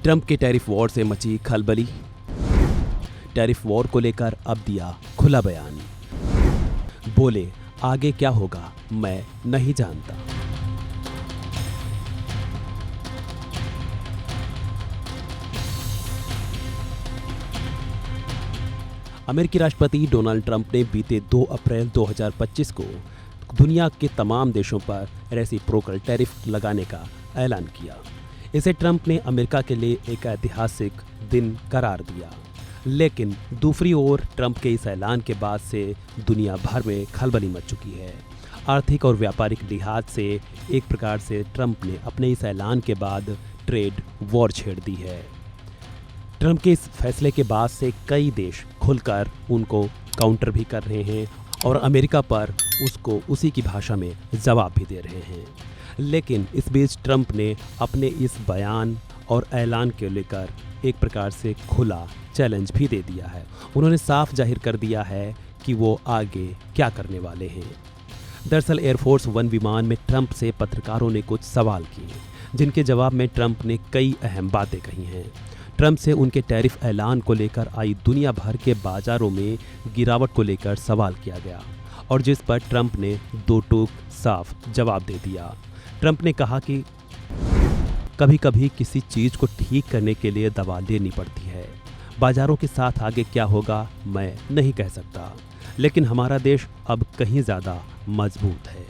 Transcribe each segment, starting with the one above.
Trump के tariff war से मची खलबली। टैरिफ वॉर को लेकर अब दिया खुला बयान। बोले आगे क्या होगा मैं नहीं जानता। अमेरिकी राष्ट्रपति डोनाल्ड ट्रंप ने बीते 2 अप्रैल 2025 को दुनिया के तमाम देशों पर रेसिप्रोकल टैरिफ लगाने का ऐलान किया। इसे ट्रंप ने अमेरिका के लिए एक ऐतिहासिक दिन करार दिया। लेकिन दूसरी ओर ट्रंप के इस ऐलान के बाद से दुनिया भर में खलबली मच चुकी है। आर्थिक और व्यापारिक लिहाज से एक प्रकार से ट्रंप ने अपने इस ऐलान के बाद ट्रेड वॉर छेड़ दी है। ट्रंप के इस फैसले के बाद से कई देश खुलकर उनको काउंटर भी कर रहे हैं और अमेरिका पर उसको उसी की भाषा में जवाब भी दे रहे हैं। लेकिन इस बीच ट्रंप ने अपने इस बयान और ऐलान के लेकर एक प्रकार से खुला चैलेंज भी दे दिया है। उन्होंने साफ जाहिर कर दिया है कि वो आगे क्या करने वाले हैं। दरअसल एयरफोर्स वन विमान में ट्रंप से पत्रकारों ने कुछ सवाल किए, जिनके जवाब में ट्रंप ने कई अहम बातें कही हैं। ट्रंप से उनके टैरिफ ऐलान को लेकर आई दुनिया भर के बाजारों में गिरावट को लेकर सवाल किया गया और जिस पर ट्रंप ने दो टूक साफ जवाब दे दिया। ट्रंप ने कहा कि कभी कभी किसी चीज़ को ठीक करने के लिए दवा लेनी पड़ती है। बाजारों के साथ आगे क्या होगा मैं नहीं कह सकता, लेकिन हमारा देश अब कहीं ज़्यादा मजबूत है।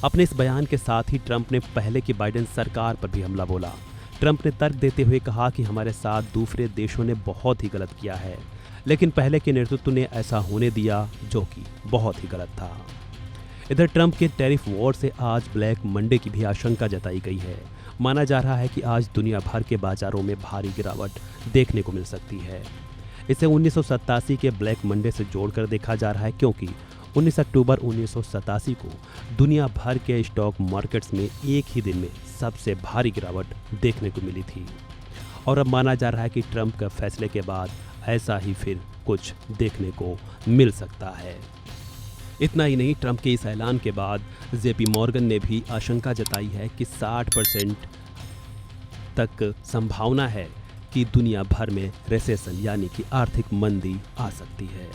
अपने इस बयान के साथ ही ट्रंप ने पहले की बाइडेन सरकार पर भी हमला बोला। ट्रंप ने तर्क देते हुए कहा कि हमारे साथ दूसरे देशों ने बहुत ही गलत किया है, लेकिन पहले के नेतृत्व ने ऐसा होने दिया जो कि बहुत ही गलत था। इधर ट्रंप के टैरिफ वॉर से आज ब्लैक मंडे की भी आशंका जताई गई है। माना जा रहा है कि आज दुनिया भर के बाजारों में भारी गिरावट देखने को मिल सकती है। इसे 1987 के ब्लैक मंडे से जोड़कर देखा जा रहा है, क्योंकि 19 अक्टूबर 1987 को दुनिया भर के स्टॉक मार्केट्स में एक ही दिन में सबसे भारी गिरावट देखने को मिली थी। और अब माना जा रहा है कि ट्रंप के फैसले के बाद ऐसा ही फिर कुछ देखने को मिल सकता है। इतना ही नहीं, ट्रंप के इस ऐलान के बाद जेपी मॉर्गन ने भी आशंका जताई है कि 60% तक संभावना है कि दुनिया भर में रिसेशन यानी कि आर्थिक मंदी आ सकती है।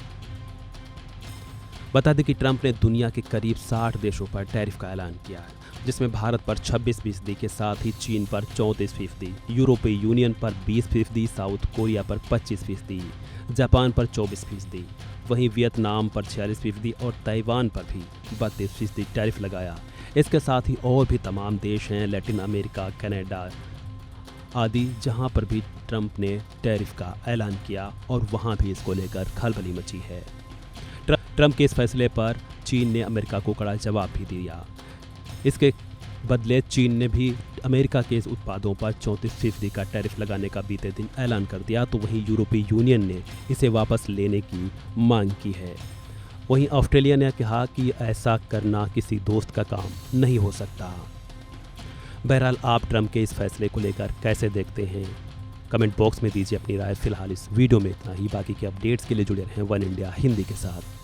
बता दें कि ट्रंप ने दुनिया के करीब 60 देशों पर टैरिफ का ऐलान किया है, जिसमें भारत पर 26% के साथ ही चीन पर 34%, यूरोपीय यूनियन पर 20%, साउथ कोरिया पर 25%, जापान पर 24%, वहीं वियतनाम पर 46% और ताइवान पर भी 32% टैरिफ लगाया। इसके साथ ही और भी तमाम देश हैं, लैटिन अमेरिका, कनाडा आदि, जहां पर भी ट्रंप ने टैरिफ का ऐलान किया और वहां भी इसको लेकर खलबली मची है। ट्रंप के इस फैसले पर चीन ने अमेरिका को कड़ा जवाब भी दिया। इसके बदले चीन ने भी अमेरिका के इस उत्पादों पर 34% का टैरिफ लगाने का बीते दिन ऐलान कर दिया। तो वहीं यूरोपीय यूनियन ने इसे वापस लेने की मांग की है। वहीं ऑस्ट्रेलिया ने कहा कि ऐसा करना किसी दोस्त का काम नहीं हो सकता। बहरहाल आप ट्रंप के इस फैसले को लेकर कैसे देखते हैं, कमेंट बॉक्स में दीजिए अपनी राय। फिलहाल इस वीडियो में इतना ही। बाकी के अपडेट्स के लिए जुड़े रहें वन इंडिया हिंदी के साथ।